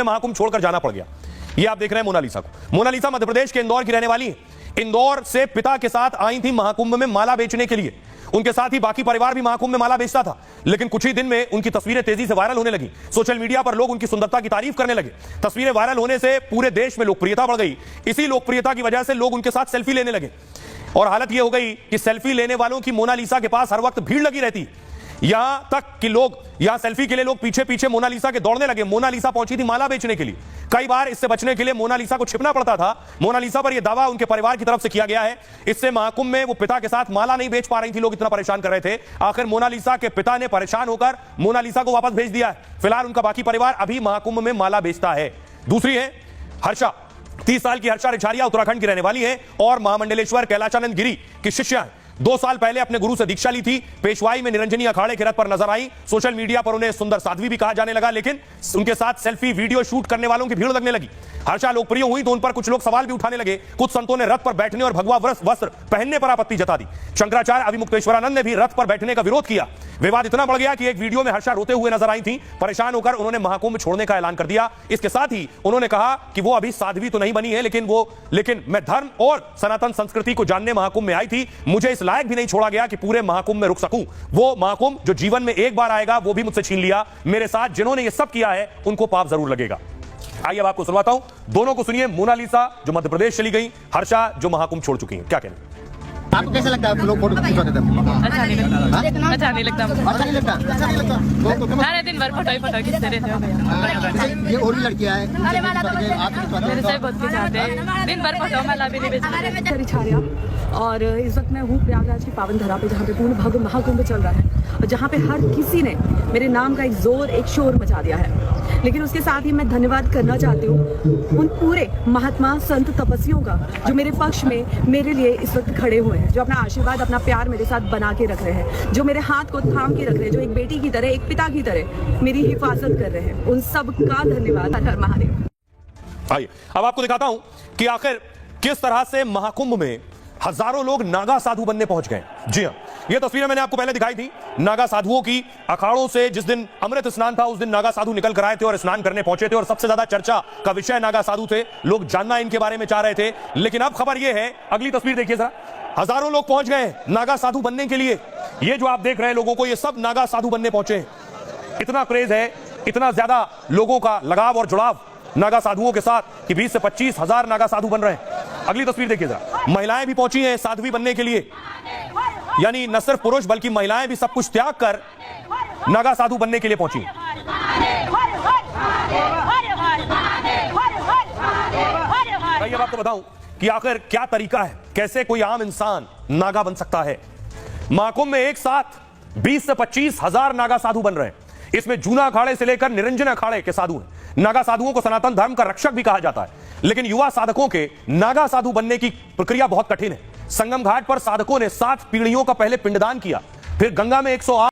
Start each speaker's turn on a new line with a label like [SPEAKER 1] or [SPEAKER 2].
[SPEAKER 1] महाकुंभ छोड़कर जाना पड़ गया। ये आप देख रहे हैं मोनालिसा को। मोनालिसा मध्य प्रदेश के इंदौर की रहने वाली है। इंदौर से पिता के साथ आई थी महाकुंभ में माला बेचने के लिए। उनके साथ ही बाकी परिवार भी महाकुंभ में माला बेचता था, लेकिन कुछ ही दिन में उनकी तस्वीरें तेजी से वायरल होने लगी। सोशल मीडिया पर लोग उनकी सुंदरता की तारीफ करने लगे। तस्वीरें वायरल होने से पूरे देश में लोकप्रियता बढ़ गई। इसी लोकप्रियता की वजह से लोग उनके साथ सेल्फी लेने लगे और हालत यह हो गई कि सेल्फी लेने वालों की मोनालिसा के पास हर वक्त भीड़ लगी रहती। यहां तक कि लोग यहां सेल्फी के लिए लोग पीछे पीछे मोनालिसा के दौड़ने लगे। मोनालिसा पहुंची थी माला बेचने के लिए। कई बार इससे बचने के लिए मोनालिसा को छिपना पड़ता था। मोनालिसा पर यह दावा उनके परिवार की तरफ से किया गया है। इससे महाकुंभ में वो पिता के साथ माला नहीं बेच पा रही थी, लोग इतना परेशान कर रहे थे। आखिर मोनालिसा के पिता ने परेशान होकर मोनालिसा को वापस भेज दिया है। फिलहाल उनका बाकी परिवार अभी महाकुंभ में माला बेचता है। दूसरी है हर्षा। 30 साल की हर्षा रिछारिया उत्तराखंड की रहने वाली है और महामंडलेश्वर कैलाशानंद गिरी की शिष्या है। 2 साल पहले अपने गुरु से दीक्षा ली थी। पेशवाई में निरंजनी अखाड़े के रथ पर नजर आई। सोशल मीडिया पर उन्हें सुंदर साध्वी भी कहा जाने लगा, लेकिन उनके साथ सेल्फी वीडियो शूट करने वालों की भीड़ लगने लगी। हर्षा लोकप्रिय हुई तो उन पर कुछ लोग सवाल भी उठाने लगे। कुछ संतों ने रथ पर बैठने और भगवा वस्त्र पहनने पर आपत्ति जता दी। शंकराचार्य अभिमुक्तेश्वरानंद ने भी रथ पर बैठने का विरोध किया। विवाद इतना बढ़ गया कि एक वीडियो में हर्षा रोते हुए नजर आई थी। परेशान होकर उन्होंने महाकुंभ छोड़ने का ऐलान कर दिया। इसके साथ ही उन्होंने कहा कि वो अभी साध्वी तो नहीं बनी है, लेकिन मैं धर्म और सनातन संस्कृति को जानने महाकुंभ में आई थी। मुझे इस लायक भी नहीं छोड़ा गया कि पूरे महाकुंभ में रुक सकूं। वो महाकुंभ जो जीवन में एक बार आएगा वो भी मुझसे छीन लिया। मेरे साथ जिन्होंने ये सब किया है उनको पाप जरूर लगेगा। आइए अब आपको सुनवाता हूं, दोनों को सुनिए। मोनालिसा जो मध्य प्रदेश चली गई, हर्षा जो महाकुंभ छोड़ चुकी हैं, क्या कहना
[SPEAKER 2] आपको कैसा लगता है? लोग फोटो खिंचवाते थे।
[SPEAKER 3] अच्छा नहीं लगता। अच्छा नहीं लगता।
[SPEAKER 2] अच्छा नहीं लगता। अच्छा नहीं लगता। तो
[SPEAKER 3] सारे दिन भर फोटो खींचते रहते हो।
[SPEAKER 2] ये और ही लड़कियां हैं।
[SPEAKER 3] मेरे से बहुत खिंचाते हैं। दिन भर फोटो माला भी नहीं बेचते।
[SPEAKER 4] रिछारिया और इस वक्त मैं हूँ प्रयागराज की पावन धरा पे, जहाँ पे पूर्ण भव्य महाकुंभ चल रहा है और जहाँ पे हर किसी ने मेरे नाम का एक शोर मचा दिया है। लेकिन उसके साथ ही मैं धन्यवाद करना चाहती हूँ उन पूरे महात्मा संत तपस्वियों का जो मेरे पक्ष में मेरे लिए इस वक्त खड़े हुए हैं, जो अपना आशीर्वाद अपना प्यार मेरे साथ बना के रख रहे हैं, जो मेरे हाथ को थाम के रख रहे हैं, जो एक बेटी की तरह एक पिता की तरह मेरी हिफाजत कर रहे हैं। उन सब का धन्यवाद। हर महादेव।
[SPEAKER 1] आइए अब आपको दिखाता हूं कि आखिर किस तरह से महाकुंभ में हजारों लोग नागा साधु बनने पहुंच गए। जी हां, यह तस्वीरें मैंने आपको पहले दिखाई थी नागा साधुओं की। अखाड़ों से जिस दिन अमृत स्नान था उस दिन नागा साधु निकल कर आए थे और स्नान करने पहुंचे थे और सबसे ज्यादा चर्चा का विषय नागा साधु थे। लोग जानना इनके बारे में चाह रहे थे। लेकिन अब खबर यह है, अगली तस्वीर देखिए जरा, हजारों लोग पहुंच गए नागा साधु बनने के लिए। ये जो आप देख रहे हैं लोगों को, ये सब नागा साधु बनने पहुंचे हैं। इतना क्रेज है, इतना ज्यादा लोगों का लगाव और जुड़ाव नागा साधुओं के साथ कि 20 से 25 हजार नागा साधु बन रहे हैं। अगली तस्वीर देखिए जरा, महिलाएं भी पहुंची हैं साध्वी बनने के लिए। यानी न सिर्फ पुरुष बल्कि महिलाएं भी सब कुछ त्याग कर नागा साधु बनने के लिए पहुंची हैं। भाई अब आपको बताऊं कि आखिर क्या तरीका है, कैसे कोई आम इंसान नागा बन सकता है। महाकुंभ में एक साथ 20 से 25 हजार नागा साधु बन रहे हैं। इसमें जूना अखाड़े से लेकर निरंजन अखाड़े के साधु हैं। नागा साधुओं को सनातन धर्म का रक्षक भी कहा जाता है, लेकिन युवा साधकों के नागा साधु बनने की प्रक्रिया बहुत कठिन है। संगम घाट पर साधकों ने 7 पीढ़ियों का पहले पिंडदान किया, फिर गंगा में 108